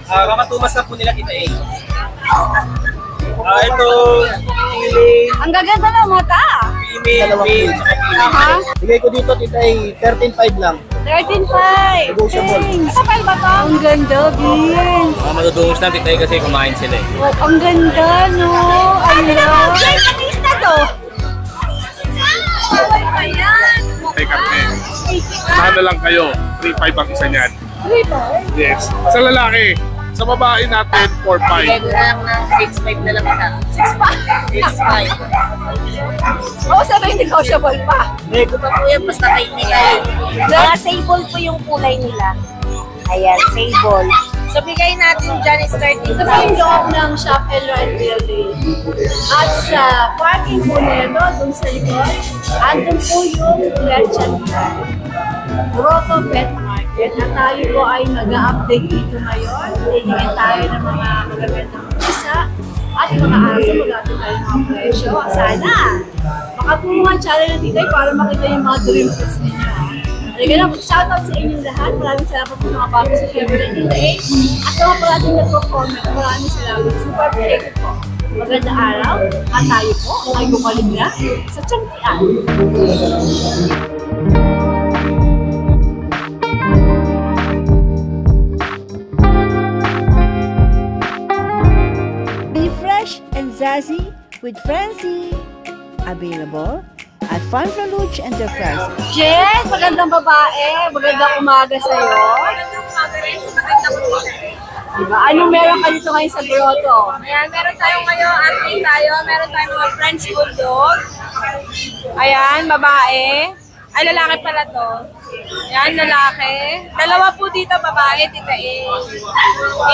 Kakatumas na po nila Tita A. Ito, feeling. Ang gaganda ng mata. Female, male, Aha. Bigay ko dito, Tita A, 13.5 lang. 13.5. Negotiable. Kapal ba to? Ang ganda, Vince. Madudungos na Tita A kasi kumain sila eh. Oh, ang ganda, no? Ano? Ay, kanista to. Ay, karte. Sana lang kayo. 3.5 ang isa niyan. 3.5? Yes. Sa lalaki. Sa babae natin, 4.5. Bigay ko na lang ng 6.5 na lang isa. 6.5. Oo, sabi negotiable pa. Ito pa po yan, basta kay nila eh. Mga sable po yung kulay nila. Ayan, sable. So, bigay natin dyan is 13. Ito po yung loob ng Shop and Ride Building. At sa parking po nito, dun sa likod, andun po yung Lechan Grotto Pet Market. At tayo po ay nag-update dito ngayon. Tingin tayo ng mga magagandang isa at mga aso, mag-update tayo ng mga presyo. Sana makatulungan channel ng Titay para makita yung mga dream foods ninyo. Halika na, shoutout sa inyong lahat. Maraming salamat po mga bago sa favorite Titay. At sa mga parating nagpo-comment, maraming salamat. Super appreciated po. Magandang araw at tayo po ay bumalik na sa Tiangkian. And Zazie with Francie. Available at Fun for Luch Enterprise. Jen, magandang babae. Magandang umaga sa'yo. Magandang umaga rin sa magandang kulay. Diba? Anong meron ka dito ngayon sa grotto? Ayan, meron tayo ngayon, acting tayo. Meron tayong mga French Bulldog. Ayan, babae. Ay, lalaki pala to. Ayan, lalaki. Dalawa po dito, babae, Tita A.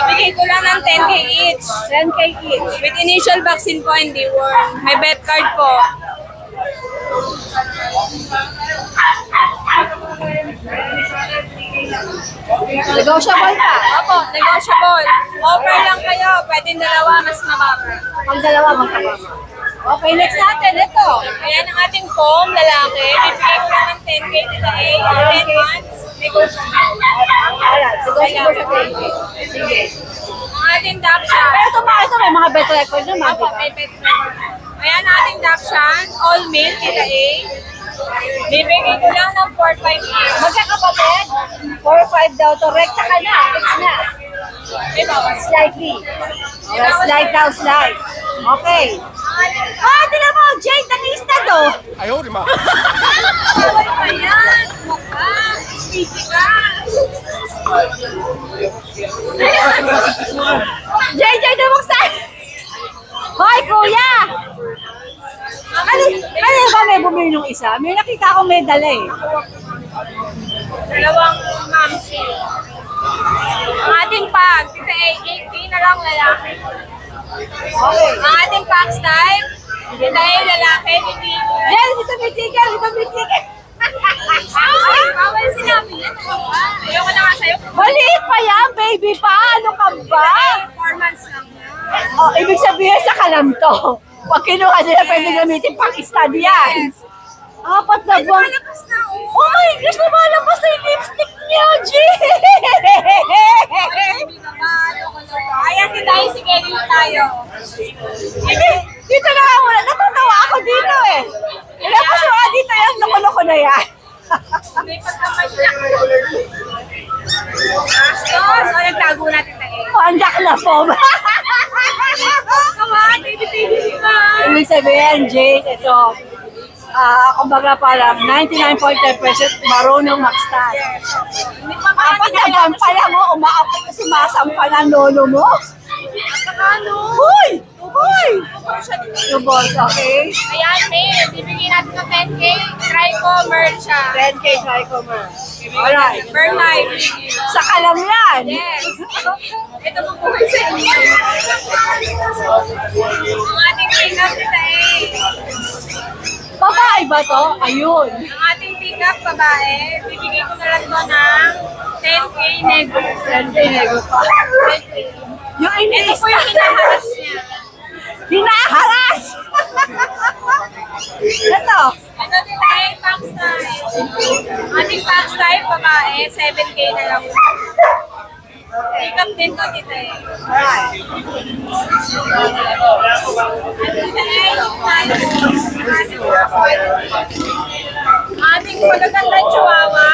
Ibigay ko lang ng 10K each. 10K each. With initial vaccine po, hindi worm. May vet card po. Negotiable pa. Opo, negotiable. Offer lang kayo. Pwede dalawa, mas mababa. Pag dalawa, magkakama. Okay, next natin. Ito. Ayan ang ating foam, lalaki. Bibigay ko lang ng 10K Tita A. 10 months. Negotiable. Alright, negotiable sa 10K. Sige. Ang ating Dachshund. Pero ito may mga bet record naman, Opo, diba? may pet record. Ayan ang ating Dachshund. All male, Tita A. Bibigay ko lang ng 4-5 years. Magkakapatid? 4-5 daw to. Rekta ka na. Fix na. May bawas. Slightly. Slide daw, slide. Okay. Ah, tingnan mo, Jade, nangista to. Ayaw, lima. Bawal pa yan. Mukha. Speedy ka. Jade, buksan. Hoy, kuya. Ano ba may bumili nung isa? May nakita ko may dala eh. Dalawang mamsi. Ang ating pag, Tita A, 8K na lang lalaki. Okay. Ang ating packs type, Tita A, lalaki, bibigay ko lang. Yan, dito may ticket, Ay, bawal sinabi yan. Ayoko na nga sa'yo. Maliit pa yan, baby pa. Ano ka ba? 4 months lang yan. Oh, ibig sabihin sa kalam to. Pag kinuha nila, pwede gamitin pang study yan. Apat na buwan. Malakas na, oh. Oh my gosh, lumalabas na yung lipstick niya, G! Ayan, Tita A, sige, dito tayo. Dito na nga muna. Natatawa ako dito eh. Ilapos mo nga dito yung loko-loko na yan. May pagkamasya. Gastos, o nagtago natin Tita A. Pandak na po. Come on, baby ka. Ibig sabihin, Jade, ito. Kumbaga parang 99.5% marunong mag-stand. Apat na buwan pa lang mo, umaapit na sumasampa ng lolo mo. Ano? Uy! Uy! Lubos, okay? Ayan, May. Bibigyan natin ng 10K. Tricomer siya. 10K tricomer. Alright. Per life. Sa kalam yan. Yes. Ito po po sa inyo. Ang ating pick-up, Tita A. Babae ba to? Ayun. Ang ating pick-up, babae. Bibigyan ko na lang to ng 10K nego. 10K nego pa. Yung Ito po yung hinaharas niya. Hinaharas! Ito. Ito, Tita A, Pax Type. Ating Pax Type, babae. 7K na lang. Pick up din to, Tita A. Alright. Ating magagandang chihuahua.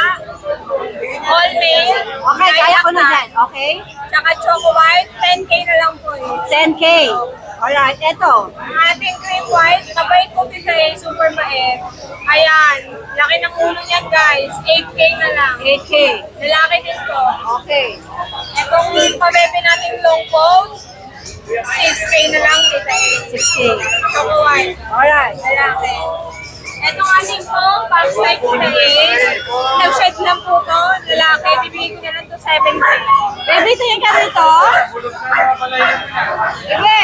All male. Okay, kaya ko na dyan. Okay? Tsaka choco white, 10K na lang po eh. 10K. Alright, eto. Ang ating cream white, mabait po Tita A, super bait. Ayan, laki ng ulo niyan guys, 8K na lang. 8K. Lalaki din to. Okay. Itong pabebe natin long coat, 6K na lang Tita A. 6K. Choco white. Alright. Lalaki. Itong ating po, pang side po na nag-shed lang po to, lalaki, bibigay ko na lang to 7K. Baby, tingin ka rito. Sige.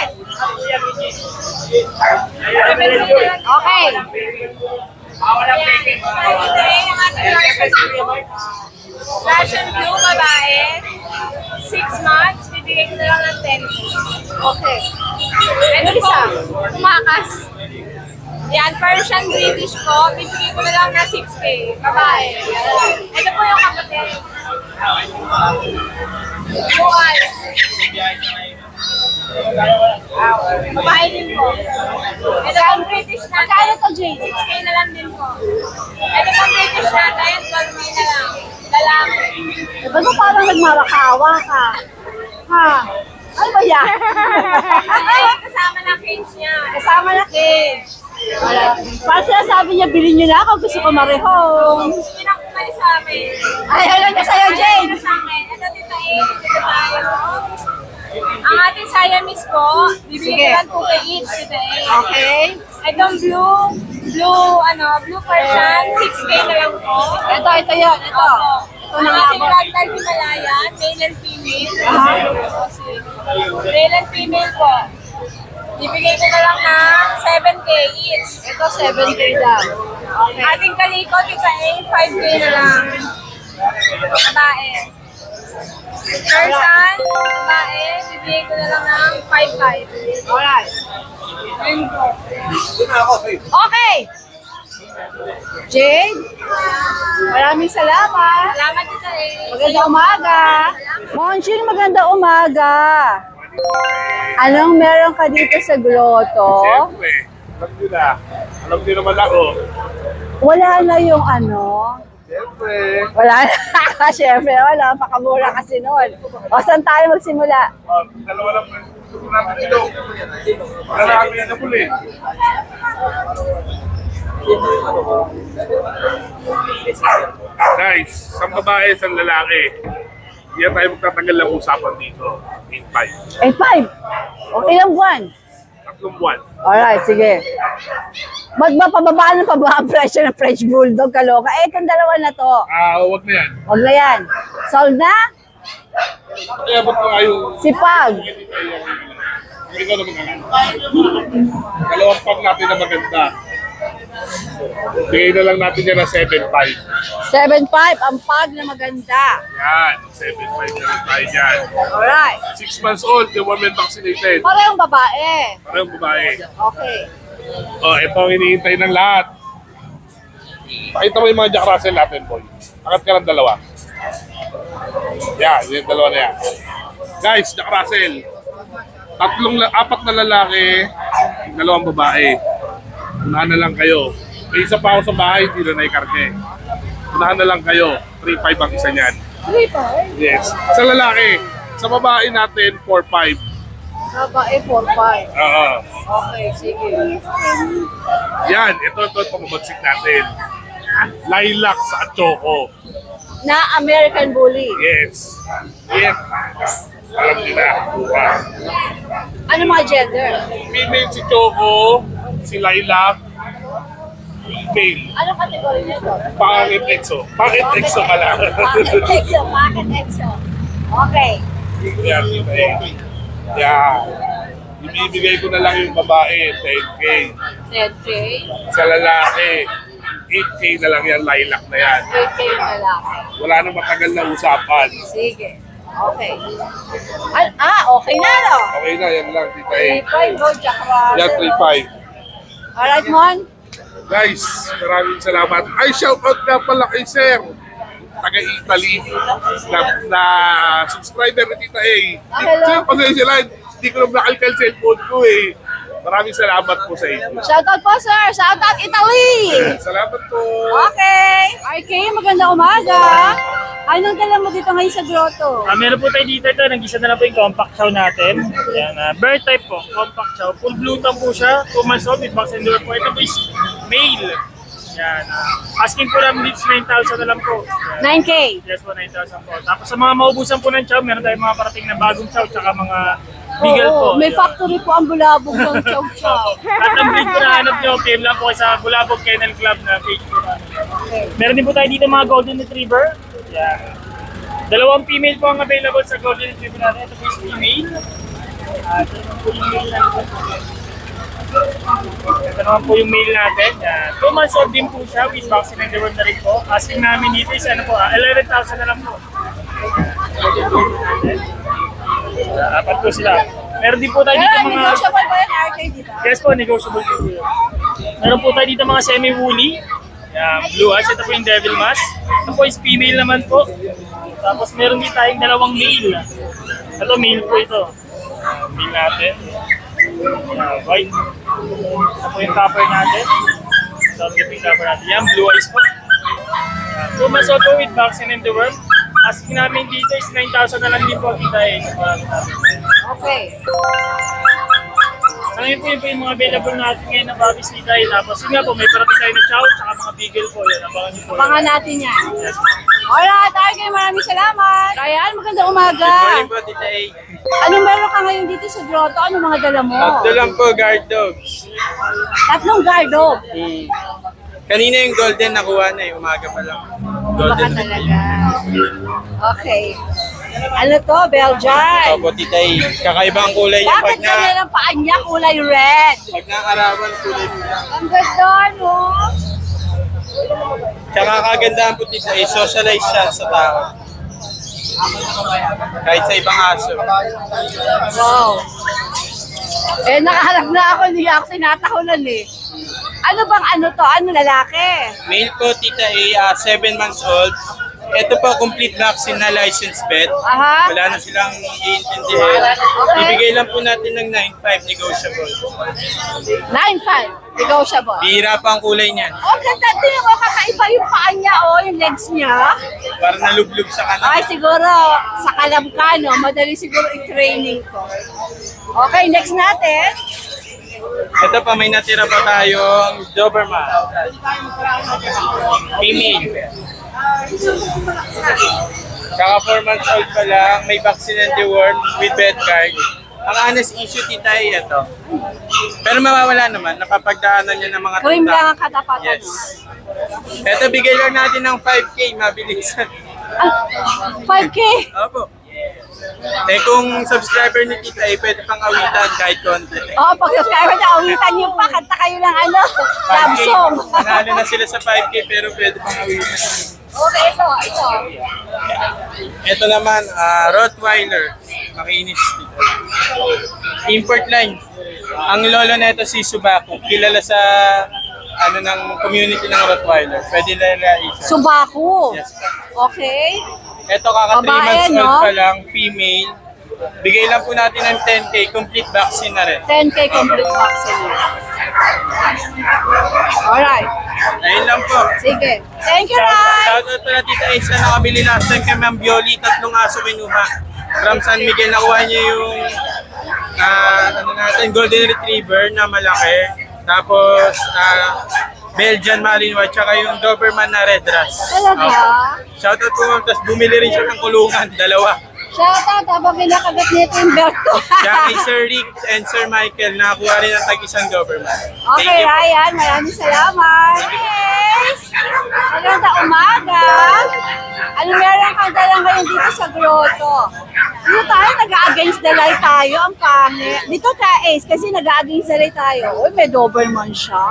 Okay. Ayan, ang ating Russian blue, babae, 6 months, bibigay ko na lang ng 10K. Okay. Ito po, tumakas. Yan, Persian British po, bibigay ko na lang na 6K. Babae. Ito po yung kapatid. Blue eyes. Babae din po. Ito pong British natin. Magkano to, Jade? 6K na lang din po. Ito pong British natin, 12K na lang. Lalaki. Ba't mo parang nagmarakawa ka? Ha? Ano ba yan? Ay, kasama na cage niya. Kasama na cage. Parang sinasabi niya, bilhin niyo na ako, gusto ko marehong. Gusto niyo na kumalis sa amin. Ayaw lang niya sa'yo, Jade. Ayaw na sa akin. Ito Tita A, dito tayo. Ang ating Siamese po, bibigyan ko lang 2K each Tita A. Okay. Itong blue Persian, 6K na lang po. Ito yun. Ito. Ito Ang na ating ako. ragdoll Himalayan, male and female. Male and female po. Ibigay ko na lang ng 7K each. Ito, 7K lang. Okay. Ating kaliko, Tita A, 5K na lang. Babae. Persian, babae, bibigay ko na lang ng 5-5. Alright. Ayun po. Okay. Jade, maraming salamat. Salamat Tita A. Magandang umaga. Monching, magandang umaga. Anong meron ka dito sa Grotto? Siyempre, alam nyo na. Alam nyo naman ako. Wala na yung ano? Siyempre. Wala na. Siyempre, wala. Pakamura kasi noon. O, saan tayo magsimula? Dalawa lang. Natin ito. Lalaki na muli. Guys, isang babae, isang lalaki. Hindi na tayo magtatagal ng usapan dito. In 5. 8.5. O, ilang buwan? 3 buwan. Alright, sige. Ba't ba pababa ng pababa ang presyo ng French Bulldog, kaloka? Eh, itong dalawa na to. Huwag na yan. Huwag na yan. Sold na? Kaya ba't ko ayaw? Si Pag. Ikaw na mag-alam. Dalawang pag natin na maganda. Bigay na lang natin yan na 7.5. 7.5 ang Pag na maganda. Yan, 7.5 na lang tayo dyan. Alright. 6 months old, the woman vaccinated. Parehong babae. Parang babae. Okay. Ito ang iniintay ng lahat. Pakita mo yung mga Jack Russell natin, boy. Angat ka ng dalawa. Yan, yung dalawa na yan. Guys, Jack Russell. 4 na lalaki, 2 babae. Unahan na lang kayo. May isa pa ako sa bahay, hindi na naikarke. Unahan na lang kayo. 3.5 ang isa niyan. 3.5? Yes. Sa lalaki, sa babae natin, 4.5. Babae, 4.5. Oo. Okay, sige. Yan, ito pamabagsik natin. Lilac sa Choco. Na American Bully. Yes. Yes. Alam nyo na. Wow. Ano mga gender? Female si Choco, si Lilac, male. Anong kategory nito? Pangit EXO. Pangit EXO ka lang. Packet EXO, Packet EXO. Okay. Yan, yan. Ibibigay ko na lang yung babae, 10K. 10K. Sa lalaki, 8K na lang yan, lilac na yan. 8K yung lalaki. Wala nang matagal na usapan. Sige. Okay. Okay na, no? Okay na, yan lang, tita eh. 3.5 go, Jack Russell. Yan, 3.5. Alright, Mon? Guys, maraming salamat. Ay, shoutout nga pala kay Sir. taga-Italy na subscriber ni Tita A. Hello. Sir, pasensya lang, hindi ko na nakalkal cellphone ko eh. Maraming salamat po sa inyo. Shoutout po, sir. Shoutout Italy. Salamat po. Okay. RK, magandang umaga. Anong dala mo dito ngayon sa grotto? Meron po tayo dito ito, nag-isa na lang po yung compact chow natin. Yan, bird type po, compact chow. Full blue tongue po siya, 2 months old with box and door po. Ito po is male. Yan, asking po namin dito 9,000 na lang po. Yan. 9K. Yes po, 9,000 po. Tapos sa mga maubusan po ng chow, meron tayong mga parating na bagong chow, tsaka mga beagle po. May Yan. factory po ang bulabog ng chow-chow. At ang breed po na hanap nyo, PM lang po sa Bulabog Kennel Club na page po namin. Meron din po tayo dito mga golden retriever. Yan. 2 female po ang available sa golden retriever natin. Ito po is female. Ito naman po yung male natin. Ito naman po yung male natin. 2 months old din po siya with vaccine and the world na rin po. Asking namin dito is ano po, 11,000 na lang po. Apat po sila. Meron din po tayo dito mga... Negotiable ba yung RK dito? Yes po, negotiable po yun. Meron po tayo dito mga semi-woolly. Blue eyes, ito po yung devil mask. Ito po is female naman po. Tapos meron din tayong 2 male. Ito male po ito. Male natin. White. Ito po yung copper natin. Ito yung copper natin. Yan, blue eyes po. 2 months old po with vaccine in the world. Asking namin dito is 9,000 na lang din po kita eh. Okay. So ngayon po yung mga available natin ngayon na bagis ni Tay. Tapos yun nga po, may parating tayo na chow at mga beagle po. Yan, abangan niyo po. Abangan natin yan. Yes. Alright, RK, maraming salamat. Ryan, magandang umaga. Morning po, Tita A. Anong meron ka ngayon dito sa grotto? Anong mga dala mo? Tatlo lang po, guard dogs. 3 guard dog. Kanina yung golden nakuha na eh, umaga pa lang. Baka Golden. talaga. Okay. Ano to? Belgian. Opo, Tita A. Kakaibang kulay niya. Bakit ganyan ang paa niya kulay red? Pag naarawan, kulay pula. Ang ganda, no? Tsaka kagandahan po, Tita A, socialize siya sa tao. Kahit sa ibang aso. Wow. Eh, nakaharap na ako, hindi ako sinatahulan eh. Ano bang ano to? Ano lalaki? Male po, Tita A, 7 months old. Ito po, complete vaccine na licensed vet. Aha. Wala na silang iintindihan. Okay. Ibigay lang po natin ng 9.5 negotiable. 9.5. Negotiable. Bihira pa ang kulay niyan. Oh, ganda. Tingnan mo, kakaiba yung paa niya, oh, yung legs niya. Para nalublog sa kanan. Ay, siguro, sa kalam ka, no? Madali siguro i-training ko. Okay, next natin. Ito pa, may natira pa tayong Doberman. Female. Kaka 4 months old pa lang, may vaccine and deworm with vet card. Ang honest issue, Tita A, ito. Pero mawawala naman, napapagdaanan niya ng mga Cream tuta. lang ang katapatan, Yes. no? Ito, bigay lang natin ng 5K, mabilisan. Ah, 5K. Opo. Eh kung subscriber ni Tita A, pwede pang awitan kahit konti. Oo, pag subscriber na, awitan niyo pa, kanta kayo ng ano, love 5K. song. Nanalo na sila sa 5K pero pwede pang awitan. Okay, ito. Ito naman, Rottweiler. Makinis. Import line. Ang lolo na ito si Subaku. Kilala sa ano ng community ng Rottweiler. Pwede na isa. Subaku. Yes. Okay. Ito kaka 3 Babae, months old no? pa lang, female. Bigay lang po natin ng 10K, complete vaccine na rin. 10K complete vaccine. Alright. Ayun lang po. Sige. Thank you, Rai. Shoutout pala Tita Ace na nakabili last time kay Ma'am Bioli, 3 aso kinuha. From San Miguel, nakuha niya yung ano natin, Golden Retriever na malaki. Tapos, Belgian Malinois, tsaka yung Doberman na Red Ras. Talaga? Shoutout po ma'am, tapos bumili rin siya ng kulungan, 2. Shoutout, habang kinakagat nito yung belt ko. Siya kay Sir Rick and Sir Michael, nakakuha rin ng tag-isang Doberman. Okay, Thank you po. Ryan, maraming salamat. Yes! Magandang umaga. Ano meron kang dala ngayon dito sa grotto? Dito tayo, nag-against the light tayo. Ang pangit. Dito ka, Ace, kasi nag-against the light tayo. Uy, may Doberman siya.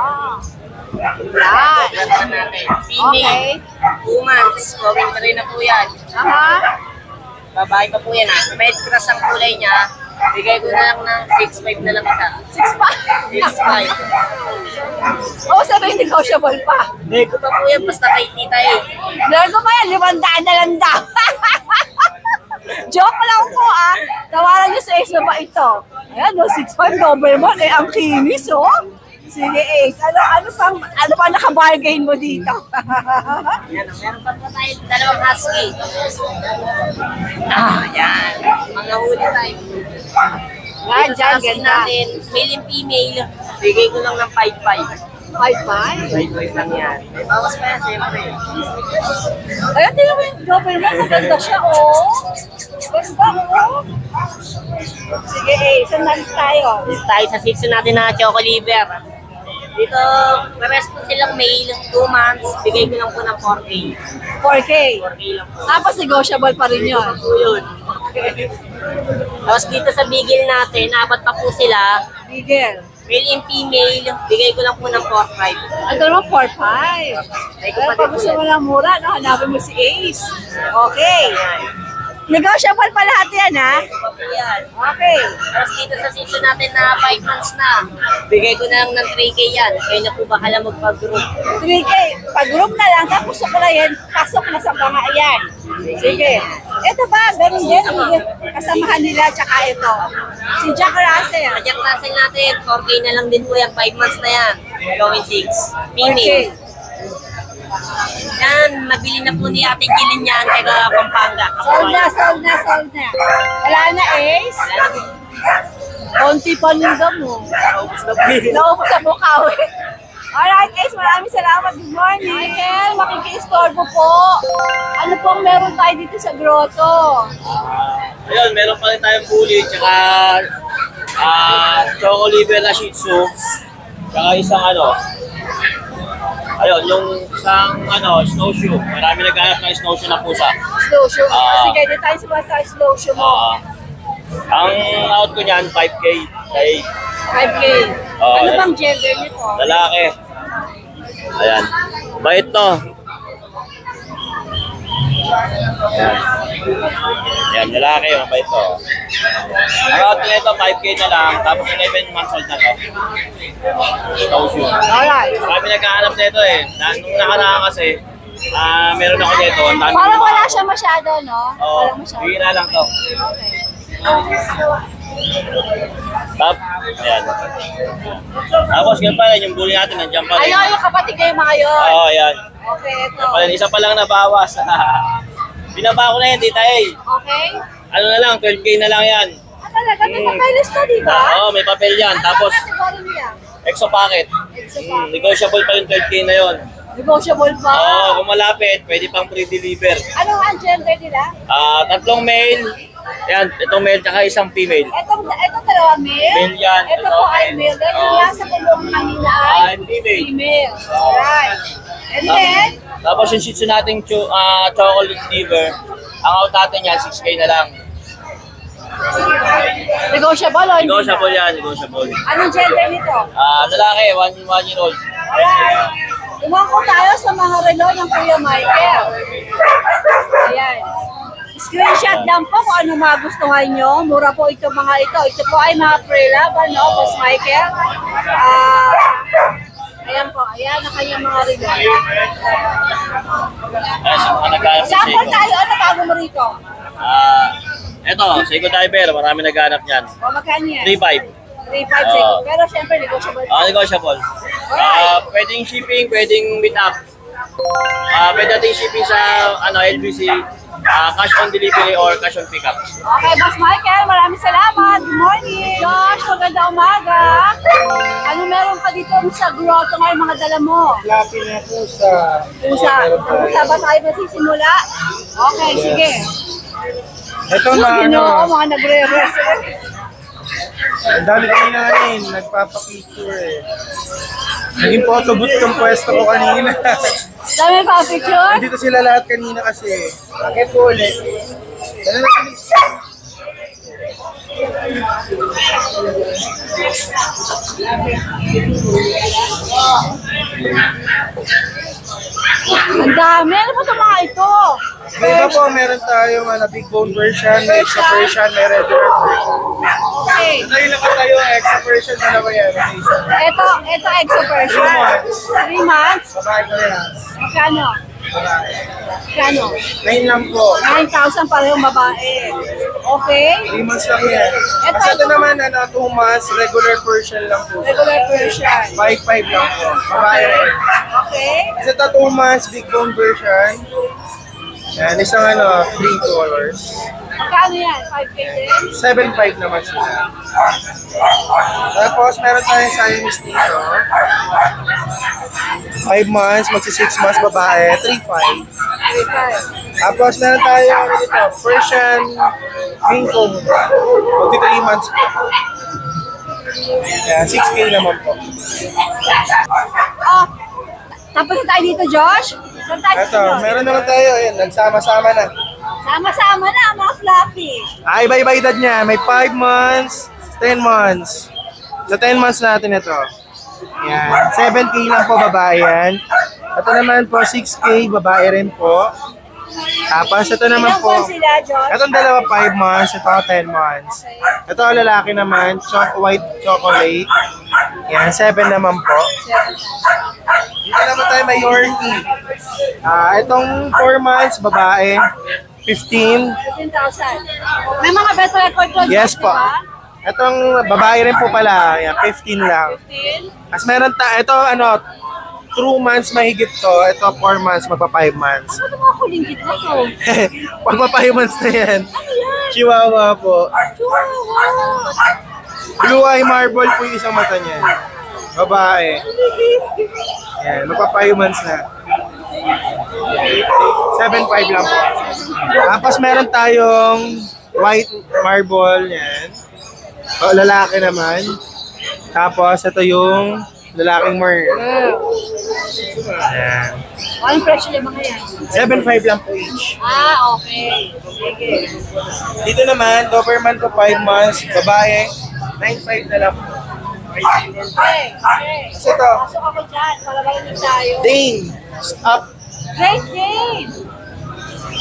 Yan. Okay. 2 months, going na rin na po yan. Aha. Babae pa po yan ha. Med cross ang kulay niya. Bigay ko na lang ng 6.5 na lang isa. 6.5? Oo, sabi yung negotiable pa. Nego pa po yan, basta kay tita eh. Nego pa yan, 500 na lang daw. Joke lang po ah. Tawaran niyo sa Ace na ba ito? Ayan, no, 6.5 Doberman. Eh, ang kinis, oh. Sige, Ace. Ano pa nakabargain mo dito? Yan, meron pa po tayo dalawang husky. Yan. Mga huli tayo. Yan, dyan, Husky ganda. natin, male and female, bigay ko lang ng 5.5. 5.5? 5.5 lang yan. May bawas pa yan, siyempre. Ayan, tingnan mo yung Doberman. Maganda siya, oh. Ganda, oh. Sige, Ace. Saan natin tayo? Dito tayo sa sitso natin na Choco Liver. Dito, pares po silang male, 2 months, bigay ko lang po ng 4K. 4K. 4K lang po. Tapos negotiable pa rin yun. Po yun. Tapos dito sa bigil natin, 4 pa po sila. Bigel. Male and female, bigay ko lang po ng 4.5. Ito naman 4.5. Pero pag gusto mo ng mura, no, hanapin mo si Ace. Okay. Negotiable pa lahat yan, ha? Yan. Okay. Tapos dito sa season natin na 5 months na, bigay ko na lang ng 3K yan. Kayo na po bahala magpag-group. 3K. Pag-group na lang, tapos gusto ko na yan, pasok na sa mga ayan. Sige. Ito ba, ganun din, kasamahan nila, tsaka ito. Si Jack Russell. Sa Jack Russell natin, 4K na lang din po yan, 5 months na yan. Going 6. Female. Yan, nabili na po ni Ate Gilin yan, taga Pampanga. Sold na. Wala na, Ace? Konti pa nindo mo. Naubos sa bukawi. Alright, Ace, maraming salamat. Good morning. Michael, makiki-istorbo po. Ano pong meron tayo dito sa grotto? Ayun, meron pa rin tayong bully, tsaka Choco Liver na Shih Tzu, tsaka isang ayun, yung isang snowshoe. Marami naghanap ng snowshoe na pusa. Snowshoe. Sige, dito tayo sa snowshoe mo. Ang out ko niyan, 5K. 5K. Ano bang gender nito? Lalaki. Ayan. Bait to. Ayan. Ayan, lalaki. Mabait to. Ang out ko nito, 5K na lang. Tapos 11 months old na to. Snowshoe. Alright. Marami naghahanap nito eh. Nung nakaraan kasi, meron ako nito. Parang wala siya masyado, no? Oo, Wala masyado. bihira lang to. Ayan. Tapos yun pa rin, yung bully natin, nandiyan pa rin. Ayun, yung kapatid kayo mga yun. Oo, ayan. Okay, ito. Isa pa lang nabawas. Binaba ko na yan, tita eh. Okay. Ano na lang, 12K na lang yan. Talaga, may papeles to, di ba? Oo, may papel yan. Tapos, Category niya? exo packet. Negotiable pa yung 12K na yon. Negotiable pa. Oo, kung malapit, pwede pang pre-deliver. Ano ang gender nila? 3 male. Yan, itong male tsaka isang female. Itong dalawa male? Male yan. Ito po ay male. Then yung nasa kulong kanina ay female. female. Alright. And then? Tapos yung Shih Tzu nating chocolate liver, ang out natin yan, 6K na lang. Negotiable o hindi? Negotiable yan, negotiable. Anong gender nito? Lalaki, 1 year old. Alright. Umangko tayo sa mga relo ng Kuya Michael. Ayan. Screenshot lang po kung ano magustuhan nyo. Mura po ito mga ito. Ito po ay mga pre-love, no, Boss Michael. Ayan po. Ayan ang kanyang mga relo. Sample tayo. Ano bago mo rito? Eto, Seiko Diver. Marami naghanap niyan. O, magkano yan? 3.5. 3.5 Seiko. Pero syempre, negotiable pa. Negotiable. Pwedeng shipping, pwedeng meet up. Pwede natin shipping sa LBC, cash on delivery or cash on pickup. Okay, Boss Michael, maraming salamat. Good morning. Josh, maganda umaga. Ano meron ka dito sa grotto ngayon, mga dala mo? Lapi na pusa. Pusa. Pusa ba tayo masisimula? Okay, sige. Ito Sus, na Ginoo, mga nagre-rest. Ang dami kanina nagpapapicture eh. Naging photo booth yung pwesto ko kanina. Dami pa picture? Dito sila lahat kanina kasi. Bakit po ulit? Ano na please? Ang dami. Ano ba ito mga ito? May iba po, meron tayong big bone version, may extra version, may regular version. Okay. Ngayon lang tayo, extra version na naman yan. Ito extra version. 3 months. Babae ko rin. Magkano? Magkano? 9 lang po. 9,000 parehong babae. Okay? 3 months lang yan. Ito, Kasi ito naman, 2 months, regular version lang po. Regular version. 5-5 lang po. Babae rin. Okay? Kasi ito 2 months, big bone version. Yan, isang 3 colors. Magkano yan? 5K din? 7.5 naman sila. Tapos, meron tayong Siamese dito. 5 months, magsi 6 months babae, 3.5. 3,500. Tapos, meron tayong dito, Persian Green Comb. Magti 3 months po. Yan, 6K naman po. Oh, tapos na tayo dito, Josh. Saan tayo Ito, susunod? meron naman tayo, ayan, nagsama-sama na. Sama-sama na, mga fluffy. Iba-iba edad niya. May 5 months, 10 months. Sa 10 months natin ito. Yan. 7K lang po babae yan. Ito naman po 6K babae rin po. Tapos ito naman Ilang po. buwan sila, Josh? Itong dalawa 5 months, ito 10 months. Ito lalaki naman, white chocolate. Yan, 7 naman po. Dito naman tayo may Yorkie. Itong 4 months babae, 15. 15,000. May mga better record doon, Yes Josh, po. diba? Itong babae rin po pala, yan, 15 lang. 15. As meron ito 2 months mahigit to, ito 4 months, magpa 5 months. Ano mga kulingkit na to? Magpa 5 months na yan. Chihuahua po. Chihuahua. Blue eye marble po yung isang mata niya. Babae. Yan, magpa 5 months na. 7.5 lang po. Tapos meron tayong white marble, yan. O, lalaki naman. Tapos ito yung lalaking mer. Yan. Anong presyo yung mga yan? 7.5 lang po each. Okay. Sige. Dito naman, Doberman po 5 months, babae, 9.5 na lang po. Okay. Kasi ito, Pasok ako dyan. Para marinig tayo. Dane, up. Great Dane.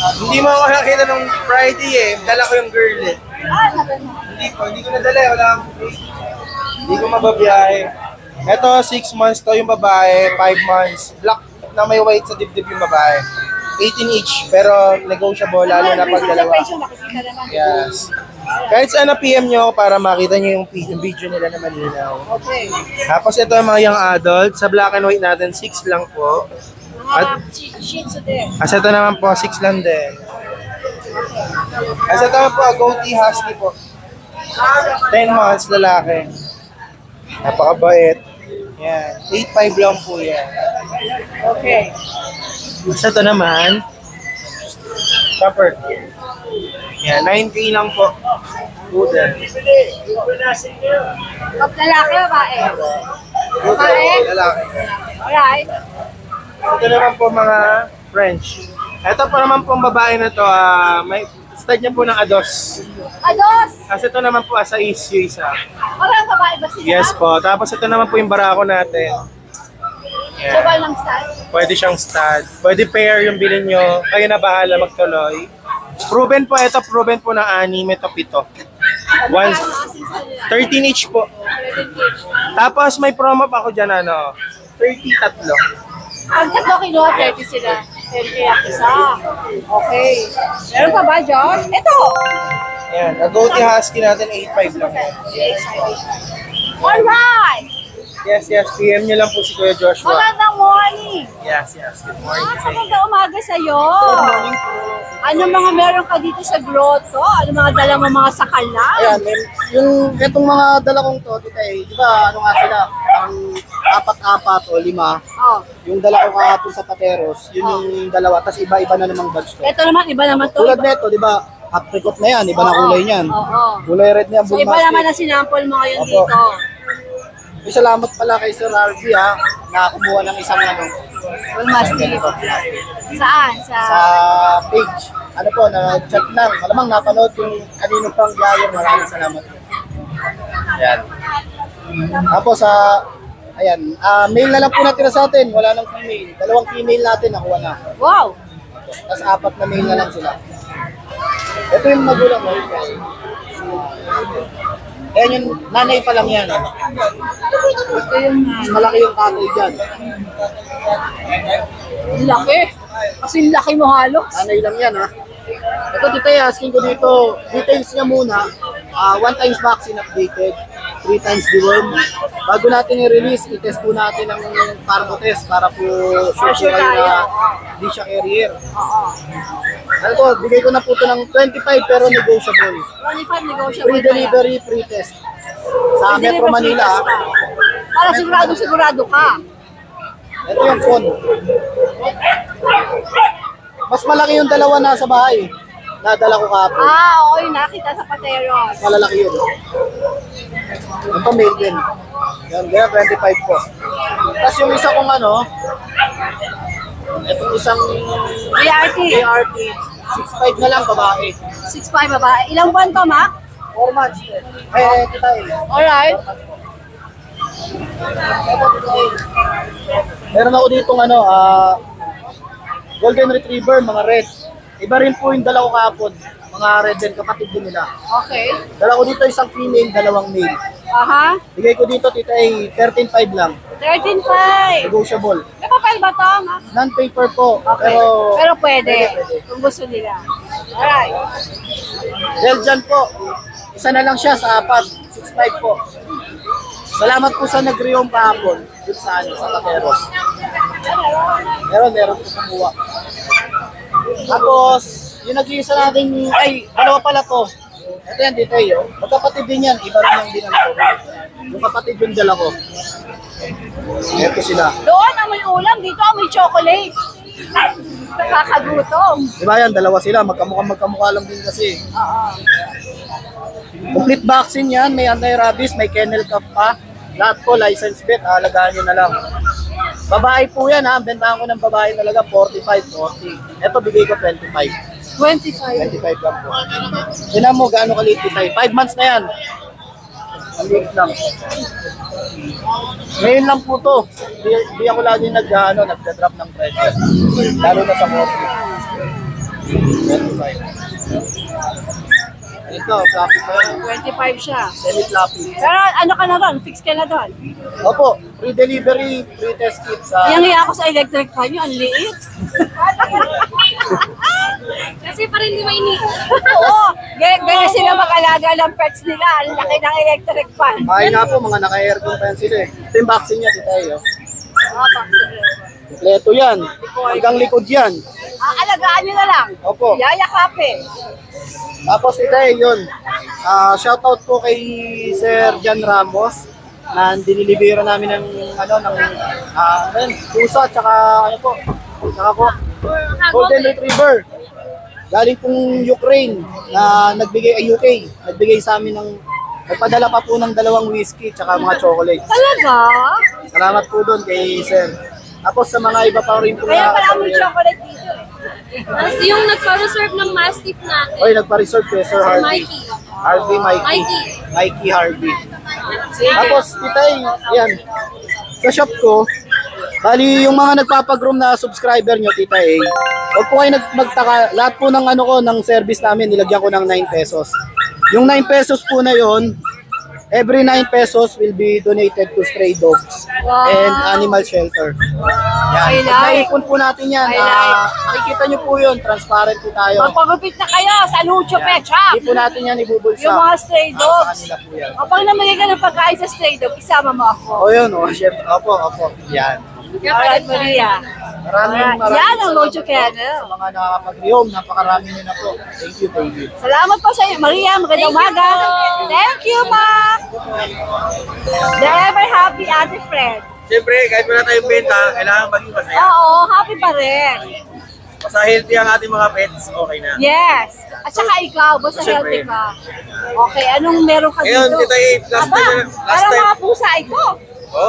Hindi mo ako nakita nung Friday eh. Dala ko yung girl eh. Hindi ko nadala eh. Wala akong hindi ko mababiyahe. Ito, 6 months to yung babae, 5 months. Black na may white sa dibdib yung babae. 18 each, pero negotiable lalo na pag dalawa. Yes. Kahit saan na PM nyo ako para makita nyo yung video nila na malinaw. Okay. Tapos ito yung mga young adult. Sa black and white natin, 6 lang po. Mga shih tzu din. Kasi ito naman po, 6 lang din. Kasi ito naman po, goatee husky po. 10 months, lalaki. Napakabait. Yan. 8.5 lang po yan. Okay. Kasi ito naman, Tupper. Yan, 9K lang po. Poodle. Lalaki o babae? Babae? Lalaki. Alright. Ito naman po mga French. Ito po naman po ang babae na to, may start niya po ng Ados. Ados! Kasi ito naman po asa issue isa. Parang babae ba sila? Yes po. Tapos ito naman po yung barako natin. So ba lang stud? Pwede siyang stud. Pwede pair yung bilhin nyo. Kayo na bahala magtuloy. Proven po ito. Proven po ng 6. Ito 7. 13 each po. Tapos may promo pa ako dyan 30 tatlo. Pag tatlo kinuha, 30 sila. 10K ang isa. Okay. Meron pa ba, Josh? Ito! Yan. Goatee husky natin 8.5 lang. Alright! Yes. PM nyo lang po si Kuya Joshua. Magandang morning! Yes. Good morning. Magandang umaga sa'yo. Good morning po. Ano mga meron ka dito sa grotto? Ano mga dala mo mga sakala? Ayan, yung itong mga dala kong to, di ba, ano nga sila, parang 4-4 o 5. Oh. Yung dala ko kahapon sa Pateros, yun yung dalawa, tas iba-iba na namang bags to. Ito naman, iba naman to. Tulad nito, di ba, apricot na yan, iba na kulay niyan. Oo. Kulay red niyan, So iba naman na sinample mo ngayon Opo. dito. Salamat pala kay Sir RV na kumuha ng isang Mastic. Saan? sa page. Ano po, na-chat lang. Malamang napanood yung kanino pang flyer. Maraming salamat. Ayan. Tapos ayan, male na lang po natira sa atin. Wala nang female. 2 female natin nakuha na. Wow! Tapos 4 na male na lang sila. Ito yung magulang mo. Ayan yung nanay pa lang yan. Mas malaki yung tatay dyan. Laki. Kasi laki mo halos. Nanay lang yan ha. Ito tita, asking ko dito, details niya muna. 1 times vaccine updated, 3 times deworm. Bago natin i-release, i-test po natin ang carbo test para po sure kayo na hindi siya carrier. Ano to, bigay ko na po ito ng 25 pero negotiable. 25 negotiable. Free delivery, free test. Sa Metro Manila. Para sigurado ka. Ito yung phone. Mas malaki yung dalawa na sa bahay. Nadala ko kahapon. Oo, yung nakita sa Pateros. Malalaki yun. Ito male din. Yan, 25 po. Tapos yung isa kong ano, itong isang ART. 6'5 na lang babae. 6'5 babae. Ilang buwan to, Ma? 4 months. Kita Alright. Meron ako ditong ano, Golden Retriever, mga red. Iba rin po yung dala ko kahapon. Mga red din, kapatid din nila. Okay. Dala ko dito isang female, 2 male. Aha. Bigay ko dito, tita, 13.5 lang. 13.5. Negotiable. May papel ba to, Ma? Non-paper po, Okay. Pero pwede. Kung gusto nila. Alright. Belgian po. Isa na lang siya sa 4. 6'5 po. Salamat po sa nag-rehome kahapon. Dito sa Pateros. Meron po kumuha. Tapos, yung nag-iisa natin, ay, dalawa pala to. Ito yan, dito yun. Magkapatid din yan, iba rin yung dinala ko. Yung kapatid yung dala ko. Ito sila. Doon amoy ulam, dito amoy chocolate. Nakakagutom. Diba yan, dalawa sila. Magkamukha lang din kasi. Oo. Complete vaccine yan, may anti-rabies, may kennel cup pa. Lahat po, license bet, alagaan nyo na lang. Babae po yan ha, bentahan ko ng babae talaga, 45, 40. Ito, bigay ko 25. 25. 25 lang po. Tinan mo, gaano kaliit ito. 5 months na yan. Maliit lang. Ngayon lang po to. Di ako lagi nagda-drop ng pressure. Lalo na sa coffee. 25. Ito, fluffy pa yan. 25 siya. Semi-fluffy. Pero ano ka na doon? Fix ka na doon? Opo, free delivery, free test kit sa... Yang ako sa electric fan nyo, ang liit. Kasi pa rin di mainit. Oo, ganyan sila mag-alaga ng pets nila. Ang laki ng electric fan. Ay nga po, mga naka-aircon pa yan sila eh. Ito yung vaccine niya, dito tayo. Kompleto yan. Hanggang likod yan. Alagaan nyo na lang. Opo. Yayakapin. Tapos ito yun. Shoutout po kay Sir Jan Ramos na dinilibera namin ng pusa tsaka Golden Retriever. Galing pong Ukraine na UK. Nagbigay sa amin ng nagpadala pa po ng 2 whiskey tsaka mga chocolates. Talaga? Salamat po doon kay Sir. Tapos sa mga iba pa rin po Kaya pala may chocolate dito eh. Tapos yung nagpa-reserve ng Mastiff natin. Oy, nagpa-reserve kay Sir Harvey. Mikey. Mikey Harvey. Tapos, titay, yan. Sa shop ko, bali yung mga nagpapagroom na subscriber nyo, titay, huwag po kayo magtaka. Lahat po ng ng service namin, nilagyan ko ng 9 pesos. Yung 9 pesos po na yon, every 9 pesos will be donated to stray dogs and animal shelter. Yan. Naipon po natin yan. Makikita nyo po yun. Transparent po tayo. Magpagupit na kayo sa Lucho Pet Shop. Hindi po natin yan ibubulsa. Yung mga stray dogs. Sa kanila po yan. Kapag namigay ka ng pagkain sa stray dog, isama mo ako. O yun, chef. Opo. Yan. Alright, Maria. Maraming Yan ang Lucho Kennel. sa mga nakakapag-rehome. Napakarami nyo na po. Thank you. Salamat po sa iyo, Maria. Magandang umaga. Thank you, Ma. The ever happy Ate Fred. Siyempre, kahit wala tayong benta, kailangan maging masaya. Oo, happy pa rin. Basta healthy ang ating mga pets, okay na. Yes. At saka ikaw, basta healthy Siyempre. ka. Okay, anong meron ka dito? Ngayon, Tita Abe, Para mga pusa ito.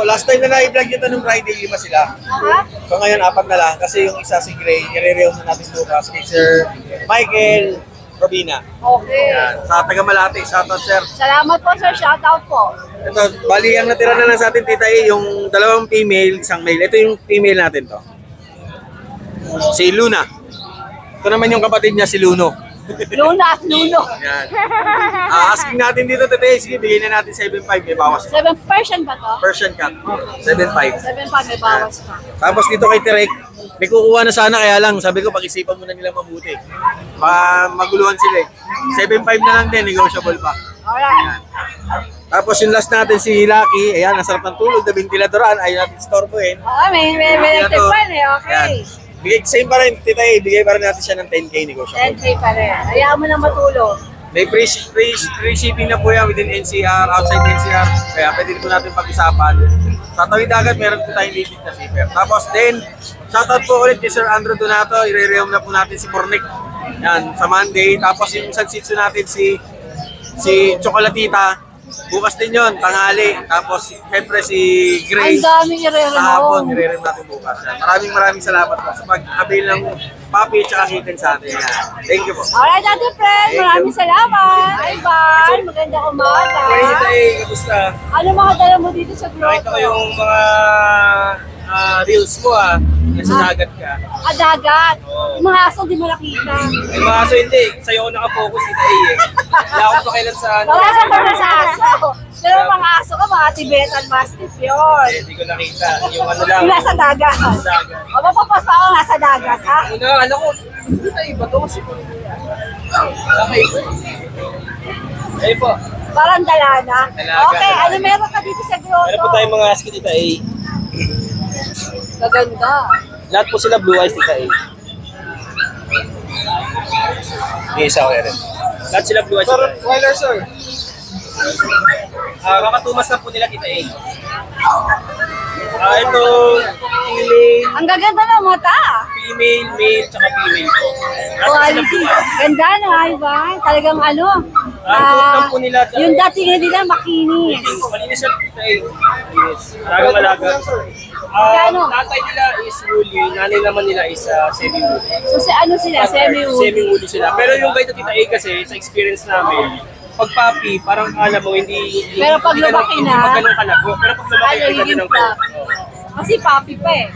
last time na na-vlog ito nung Friday, 5 sila. Aha. So ngayon, 4 na lang kasi yung isa si Gray, i-re-real na natin bukas kay Sir Michael Robina. Okay. Yan. Sa taga Malate, shoutout sir. Salamat po, sir. Shoutout po. Ito, bali ang natira na lang sa atin, Tita A, yung 2 female, 1 male. Ito yung female natin to. Si Luna. Ito naman yung kapatid niya, si Luno. Luna at Luno. Yan. Asking natin dito today, sige, bigyan na natin 7.5, may bawas. 7 Persian ba to? Persian cat, 7.5. 7 pa, may bawas pa. Tapos dito kay Tirek, may kukuha na sana, kaya lang, sabi ko, pag-isipan mo na nila mabuti. Maguluhan sila eh. 7.5 na lang din, negotiable pa. Alright. Tapos yung last natin si Lucky, ayan, ang sarap ng tulog, na ventiladoran, ayaw natin storbohin. Oo, may electric fan eh, okay. Bigay, same pa rin, Tita A, bigay pa rin natin siya ng 10K negotiable. 10K pa rin. Hayaan mo na matulog. May free shipping na po yan within NCR, outside NCR, kaya pwede po natin pag-isapan. Sa tawid dagat, meron po tayong liquid na zipper. Tapos din, shoutout po ulit kay Sir Andrew Donato, i-re-reom na po natin si Pornic. Yan, sa Monday. Tapos yung isang sitsu natin si Chocolatita. Bukas din yun, tanghali. Tapos, siyempre si Grace. Ang daming i-re-reom. Sa hapon, i-re-reom natin bukas. Maraming salamat po sa pag-avail ng papi at kitten sa atin. Thank you po. Alright, Ate Fred, maraming salamat. Bye-bye. Magandang umaga. Kamusta? Ano mga dala mo dito sa grotto? Nakita ko yung mga reels mo nasa dagat ka. Dagat. Yung mga aso di mo nakita. Yung mga aso hindi, sa'yo ako nakafocus dito Wala akong pakialam sa ano. Wala sa mga sa aso. Pero mga aso ka, mga Tibetan Mastiff yun. Hindi ko nakita. Yung ano lang. Yung nasa dagat. O mapapasa ako nasa dagat, ha? Una, alam ko, iba to kasi. Ayun po. Parang dalana. Dalaga. Okay, ano meron ka dito sa grotto? Meron po tayong mga husky dito Gaganda. Lahat po sila blue eyes dito Hindi, isa ko rin. Lahat sila blue eyes dito Weiler, sir. Kakatumas na po nila kita ito, female, Ang gaganda ng mata. male, tsaka female po. Lahat po sila blue eyes. Ganda no, Ivan. Talagang ano. Ang po nila. Yung dating nila makinis. Malinis siya kita Yes. Talagang malaga. Tatay nila is woolly, nanay naman nila is semi-woolly. So ano sila? Semi-woolly. Semi-woolly sila. Pero yung bait na Tita A kasi, sa experience namin, pag puppy, parang alam mo, hindi Pero pag lumaki na, hindi magano'ng kalago. Pero pag lumaki, ay, hindi ng flap. Kasi puppy pa eh.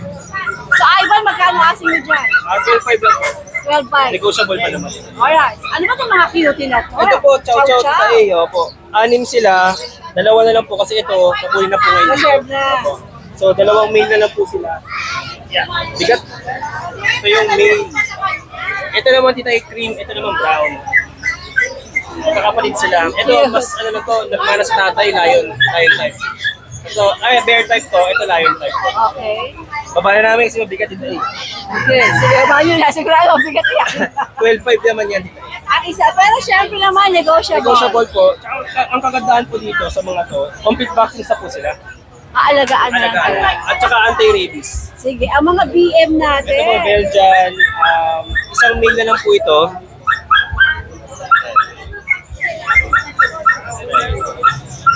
So Ivan, magkano asing mo dyan? 12.5 lang po. 12.5. Negotiable pa naman. Alright. Ano ba itong mga cutie na to? Ito po, chow Tita A. Opo. 6 sila. 2 na lang po kasi ito, kukunin na po ngayon. Reserve na. So, 2 male na lang po sila. Yeah. Bigat. Ito yung male. Ito naman Tita A cream, ito naman brown. Kakapalit sila. Ito, mas ano na to, nagmana sa tatay, lion type. Ito, bear type to, ito lion type. Okay. Baba na namin kasi mabigat Tita A. Okay. Sige, ba yun na? Sigurado, bigat yan. 12.5 naman yan Tita A. Ang isa, pero syempre naman, negotiable. Negotiable po. Tsaka, ang kagandahan po dito sa mga to, complete vaccines na po sila. Aalagaan na lang talaga. At saka anti-rabies. Sige, ang mga BM natin. Ito po, Belgian. Isang male na lang po ito.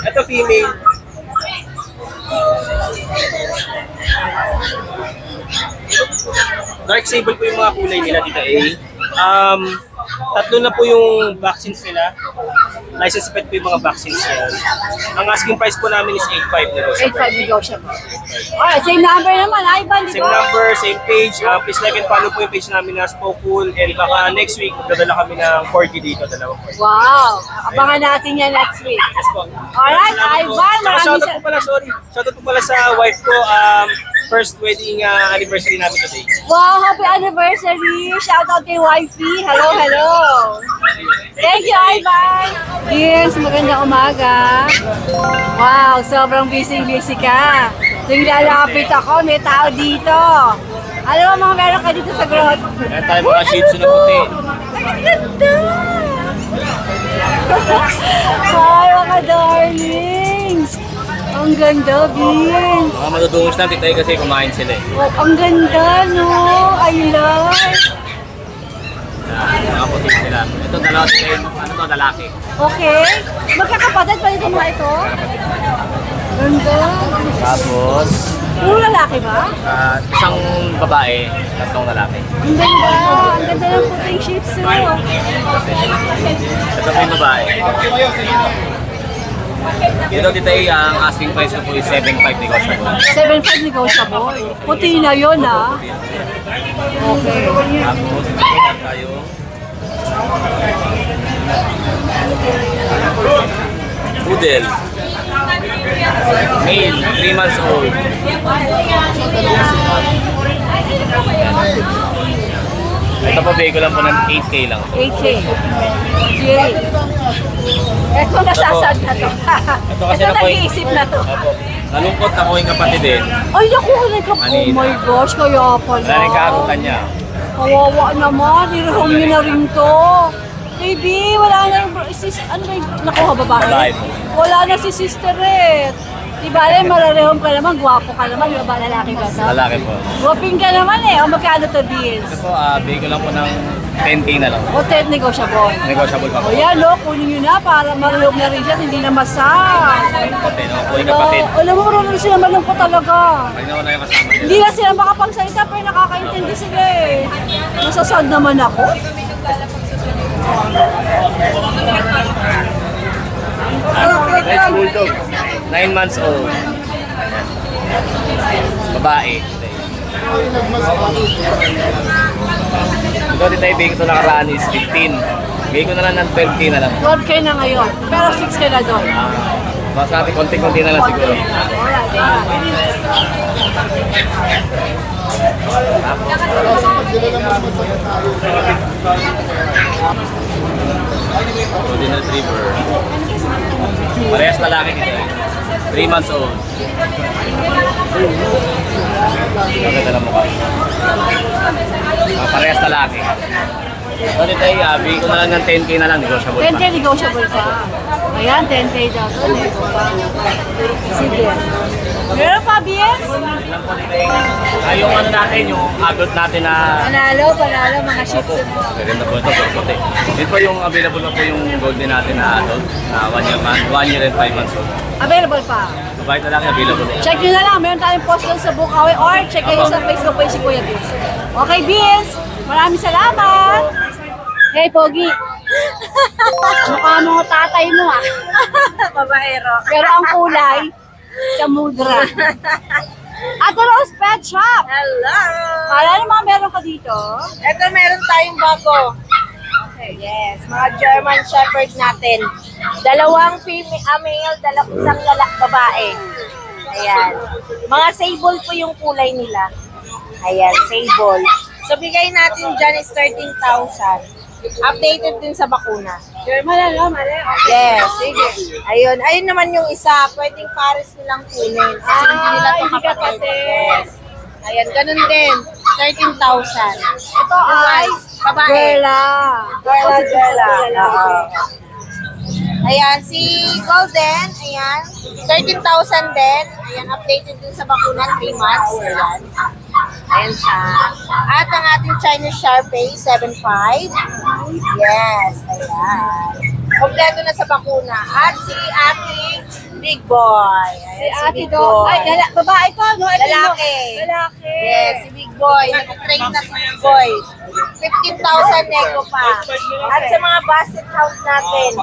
Ito female. Dark sable po yung mga kulay nila Tita A. 3 na po yung vaccines nila. License pet po yung mga vaccines nila. Ang asking price po namin is 8.5 na 8.5 negotiable. Alright, same number naman, Ivan, di ba? Same number, same page. Please like and follow po yung page namin na Spokul. And baka next week, dadala kami ng 40 dito. Wow! Abangan natin yan next week. Yes po. Alright, Ivan, maraming shoutout po pala, sorry. Shoutout po pala sa wife ko. First wedding anniversary namin today. Wow, happy anniversary! Shout out kay wifey. Hello, hello! Thank you, Ivan! Yes, magandang umaga. Wow, sobrang busy ka. Tuwing lalapit ako, may tao dito. Alam mo mga meron ka dito sa grotto? Meron tayo mga shih tzu na puti. Ang ganda! Hi, mga darlings! Ang ganda, Bin. Mga madudungos na Tita A kasi kumain sila eh. Oh, ang ganda, no? I love. Mga puti sila. Ito dalawa Tita A, ano to, lalaki. Okay. Magkakapatid pa dito mga ito? Ganda. Tapos, Puro lalaki ba? isang babae, 3 lalaki. Ang ganda. Ang ganda ng puting shih tzu. Ito po yung babae. Dito Tita A, ang asking price ko po is 7.5 negotiable. 7.5 negotiable. Puti na yun, ha? Okay. Tapos, meron tayo. Poodle. Male, 3 months old. Ito po, bigay ko lang po ng 8K lang. 8K. Yay. Ito nasasad na to. Ito kasi Ito nag-iisip na to. Nalungkot ako yung kapatid eh. Ay, naku, oh my gosh, kaya pala. Wala rin kaabutan niya. Kawawa naman, i-home niyo na rin to. Baby, wala na yung ano ba yung nakuha babae? Babae. Wala na si sister eh. Diba, mararehom ka naman, gwapo ka naman, di ba lalaki ka to? Lalaki po. Gwaping ka naman eh, o magkano to deals? Ito po, bigay ko lang po ng 10K na lang. O 10 negotiable. Negotiable pa po. O yan, no, kunin nyo na para marahom na rin siya, hindi na masal. Kapatid, ako po yung kapatid. Alam mo, marunong sila malungkot talaga. Pag na yung kasama nila. Hindi na sila makapagsalita pero nakakaintindi sila eh. Nasasad naman ako. French Bulldog, 9 months old. Babae. Ito dito ibigay ko nakaraan is 15. Bigay ko na lang ng 12K na lang. 12K na ngayon, pero 6K na doon. Baka sa atin, konti-konti na lang siguro. Golden Retriever. Parehas lalaki dito. 3 months old. Maganda lang mukha. Parehas lalaki. So dito ay bigay ko na lang ng 10K na lang. Negotiable pa. 10K negotiable pa. Ayan, 10K daw to. Nego pa. Sige. Meron pa, BS? Yung ano natin, yung agot natin na... Panalo, mga ships. Maganda po ito, puti. Ito po yung available na po yung golden natin na adult, na 1 year and 5 months old. Available pa. Babae na lang available. Check nyo na lang, meron tayong post doon sa Bukawi or check kayo sa Facebook page si Kuya Biz. Okay, Biz, maraming salamat. Hey, Pogi. Mukha mo tatay mo ah. Babaero. Pero ang kulay, sa mudra. Ate Rose Pet Shop. Hello! Kala naman meron ka dito? Ito meron tayong bago. Okay, yes. Mga German Shepherd natin. Dalawang male, isang babae. Ayan. Mga sable po yung kulay nila. Ayan, sable. So, bigay natin dyan is 13,000. Updated din sa bakuna. German ano, mali? Yes. Sige. Ayun. Ayun naman yung isa. Pwedeng pares nilang kunin. Kasi hindi nila ito kapatid. Yes. Ayan, ganun din. 13,000. Ito ay babae. Girla. Ayan, si Golden, ayan, 13,000 din. Ayan, updated din sa bakuna, 3 months. Ayan. Ayan siya. At ang ating Chinese Sharpei, 7.5. Yes, ayan. Kompleto na sa bakuna. At si ating Big Boy. Ayan, si Ate Do. Ay, babae ko, no? Lalaki. Yes, si Big Boy. Nag-train na si Big Boy. 15,000 nego pa. At sa mga basset house natin,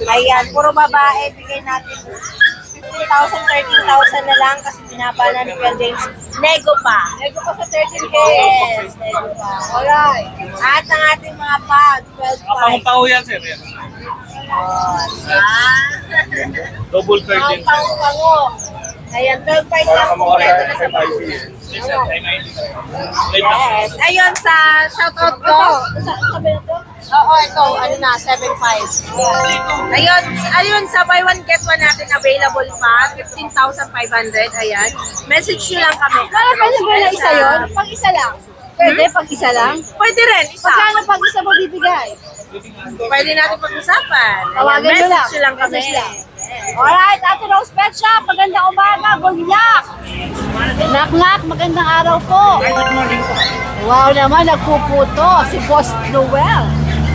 ayan, puro babae, bigay natin 15,000, 13,000 na lang kasi binaba na ni Kuya James. Nego pa. Nego pa sa 13K. Yes, nego pa. Alright. At ang ating mga pag, 12,500. Pang yan, sir. Double curtain. Pango. Ayan, 12,500 lang po na sa bakuna. Yes. Ayun, sa shoutout ko. Oo, ito, ano na, 7.5. Ayun, sa buy one get one natin available pa, 15,500. Ayan. Message nyo lang kami. Kaya pwede ba na isa yun? Pag isa lang? Pwede, pag isa lang? Pwede rin, isa. Pagkano pag isa mo bibigay? Pwede natin pag-usapan. Tawagan nyo lang. Message nyo lang kami. Alright, Ate Rose Pet Shop, magandang umaga, good luck! Knock-knock, magandang araw po. Good morning po. Wow naman, nagpuputo, si Boss Noel.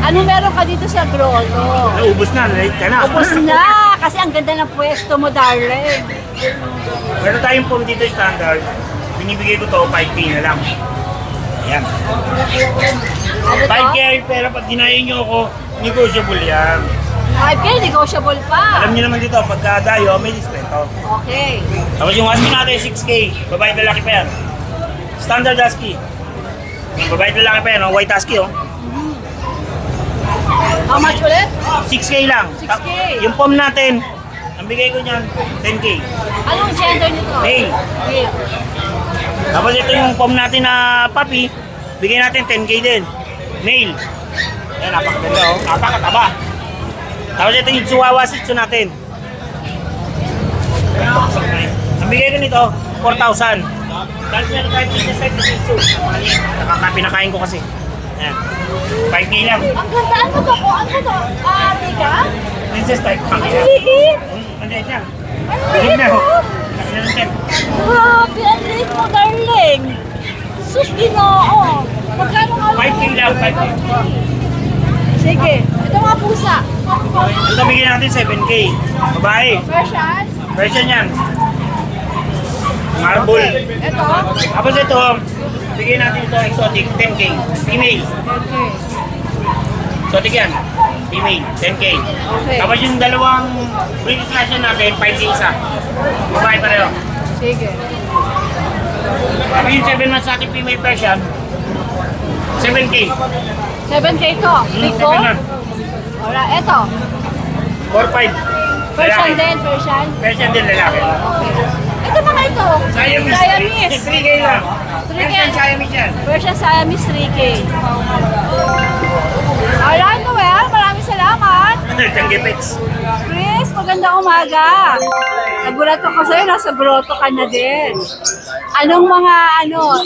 Ano meron ka dito sa grotto? Naubos na, late ka na. Ubus na, kasi ang ganda ng pwesto mo, darling. Meron tayong pong dito standard. Binibigay ko to, 5K na lang. Ayan. Ano to? 5K, pero pag dinayin nyo ako, negotiable yan. 5K, negotiable pa. Alam niyo naman dito, pagka dayo, may diskwento. Okay. Tapos yung husky natin, 6K. Babae lalaki pa yan. Standard husky. Babae lalaki pa yan, white husky oh. How much ulit? 6K lang. 6K. Yung pom natin, ang bigay ko niyan, 10K. Anong gender nito? Male. Male. Tapos ito yung pom natin na puppy, bigay natin 10K din. Male. Ayan, napakaganda oh. Napakataba. Tapos ito yung Chihuahua Shih Tzu natin. Ang bigay ko nito, 4,000. Tapos meron tayo dito sa Shih Tzu. Pinakain ko kasi. Ayan. 5K lang. Ang ganda. Ano to po? Ano to? Tiga? Princess type. Ang liit. Ang liit niya. Ang liit na. po. Grabe, ang liit mo, darling. Sus, ginoo. Magkano nga? 5K lang, 5K. Sige. Ito mga pusa. Ito bigyan natin 7K. Babae. Persian. Persian yan. Marble. Ito. Tapos ito, bigyan natin ito exotic, 10K. Female. Okay. Exotic yan. Female, 10K. Okay. Tapos yung dalawang British Russian natin, 5K isa. Babae pareho. Sige. Tapos yung 7 months natin female Persian, 7K. 7K to. Big 7 bone. months. Alright, ito. 4-5. Persian din, Persian. Persian din lalaki. Okay. Ito mga ito. Siamese. Siamese. 3K lang. 3K. Persian Siamese yan. Persian Siamese 3K. Alright, Noel. Maraming salamat. Tanggipits. Chris, magandang umaga. Nagulat ko kasi nasa grotto ka na din. Anong mga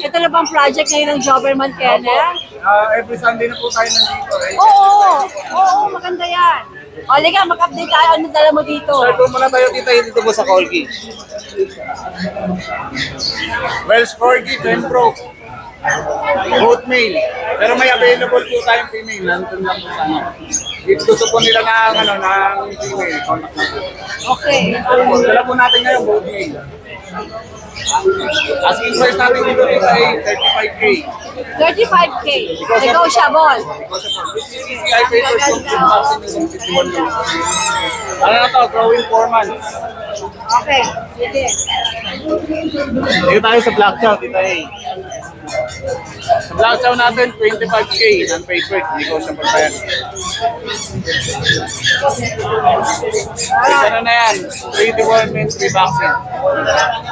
ito na bang project ngayon ng Doberman Kennel? Every Sunday na po tayo nandito. Oo, maganda yan. O, liga, mag-update tayo. Ano dala mo dito? Start po muna tayo dito po sa Colgate. Wells Corgi, 10 Pro. Both male. Pero may available po tayong female. Nandun lang po sa ano. If gusto po nila ng female, contact na po. Okay. Dala po natin ngayon, both male. Asking price natin dito ay 35K. 35K. Negotiable. CCI papers kung 51 years. Ano na to? Growing 4 months. Okay. Sige. Dito tayo sa Black Chow, dito eh. Sa Black Chow natin, 25K. Non-paper, negotiable pa yan. Isa na yan. 3-1 means 3 vaccine.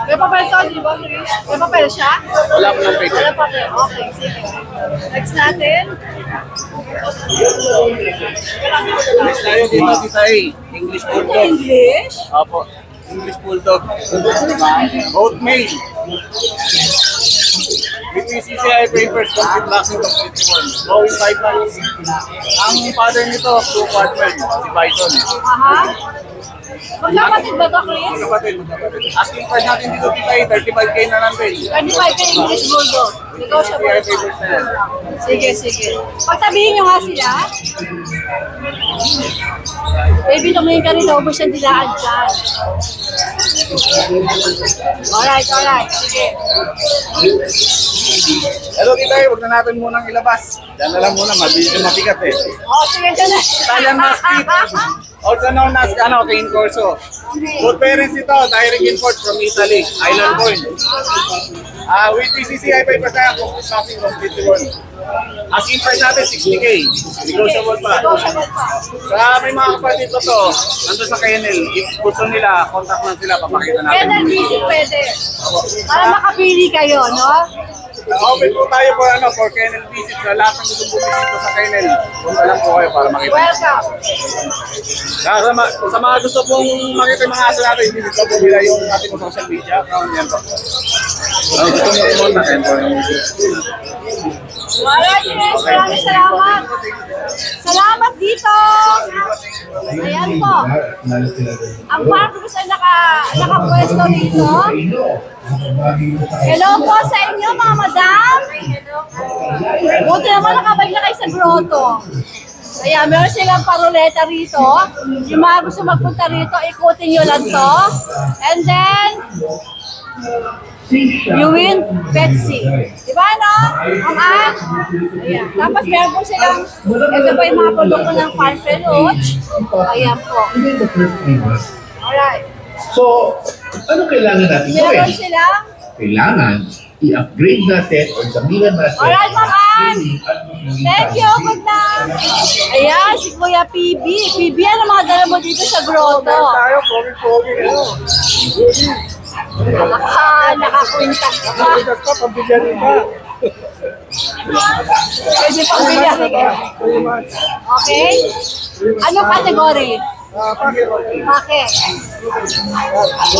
May papel to, di ba, Chris? May papel siya? Wala po ng paper. Wala papel. Okay, sige. Next natin. Next tayo dito, dito eh. English Bulldog. English? Opo. English Bulldog. Both male. With PCCI papers, complete vaccine, complete one. Growing 5 months. Ang father nito, 2 partner, si Bison. Aha. Magkapatid ba ito, Chris? Magkapatid. Asking price natin dito, Titay, 35K na natin. 25K English Bulldog. Negotiable. PCCI papers na yan. Sige, sige. Pagtabihin nyo nga sila. Baby, tumingin ka rin, naubos yung dilaan dyan. Alright, alright. Sige. Hello, Titay, huwag na natin munang ilabas. Diyan na lang muna, mabigat eh. Sige, dyan na. Italian Mastiff. Also known as Cane Corso. Good parents ito, direct import from Italy, island born. With PCCI papers na yan, complete vaccine, complete one. Asking price natin, 60K. Negotiable pa. Negotiable pa. Sa may mga kapatid ko to, nandun sa kennel, if gusto nila, contact lang sila, papakita natin. Kennel visit pwede. Para makapili kayo, no? Open po tayo for kennel visit. Sa lahat ng gusto bumisito sa kennel, punta lang po kayo para makita. Welcome. Sa mga gusto pong makita yung mga aso natin, visit po nila yung ating social media account yan po. Gusto nyo i-contact yan po. Alright, Chris, maraming salamat. Salamat dito. Ayan po. Ang farmers ay nakapwesto dito. Hello po sa inyo, mga madam. Buti naman nakabalik na kayo sa grotto. Ayan, meron silang paroleta rito. Yung mga gusto magpunta rito, ikutin nyo lang to. And then, You win Betsy. Diba, no? Ang Ann? Ayan. Tapos meron po silang, ito po yung mga produkto ng Farm Lodge. Ayan po. Alright. So, ano kailangan natin gawin? Meron silang, Kailangan i-upgrade natin o gamitan natin. alright, Ma'am Ann. Thank you. Good night. Ayan, si Kuya PB. PB, ano mga dala mo dito sa grotto? Tayo, pogi-pogi. Nakakwintas ka. Pagbigas ka, pambigyan rin ka. Pwede pang bilyan. Okay? Ano category? Bakit?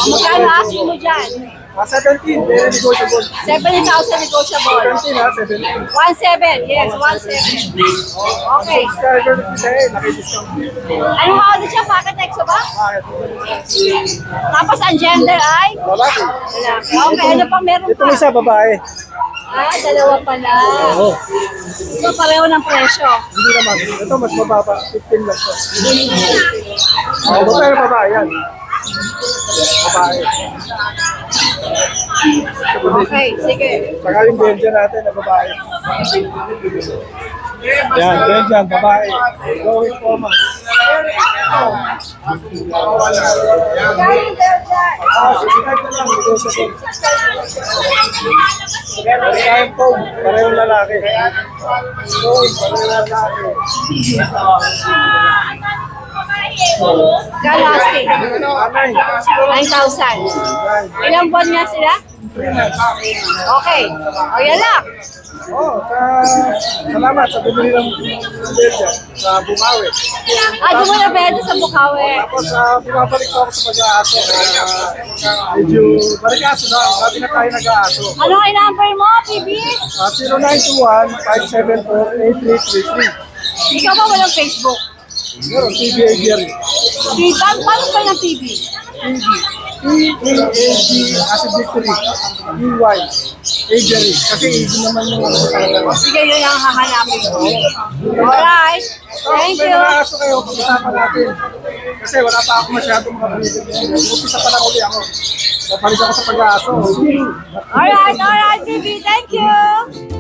Magkano asking mo dyan? 17, very negotiable. 70,000 negotiable. 17 ha, 17. 1.7, yes, 1.7. Okay. Subscriber na kita eh, nakidiscount. Ano nga ulit siya? Bakit exo ba? Tapos ang gender ay? Lalaki. Okay, ano pang meron Ito pa? isa, babae. Ah, dalawa pala. So, pareho ng presyo. Hindi naman. Ito mas mababa, 15 lang to. Babae na babae yan. Babae. Okay, sige. Saka yung Belgian natin na babae. Yan, Belgian, babae. Going Thomas. Galing Belgian. 65 na lang, negotiable. Parehong phone, parehong lalaki. Phone, parehong lalaki. Gano asking? 9,000. Ilang buwan nga sila? Okay. O, yan lang. Salamat sa bumili ng Belgian sa Bumawi. Doon mo na pwede sa Bukawi. Tapos bumabalik po ako sa pag-aaso. Medyo barikaso na, sabi na tayo nag-aaso. Ano ang number mo, PB? 0921-574-8333. Ikaw ba walang Facebook? Meron, PBA Jerry. Paano ba ng PB? PBA as a victory. EY. Jerry. Kasi easy naman yung Sige, yun ang hahanapin ko. Alright. Thank you. May mga aso kayo, pag-usapan natin. Kasi wala pa ako masyadong mabilis. Umpisa pa lang uli ako. Napalik ako sa pag-aaso. Alright, PB. Thank you.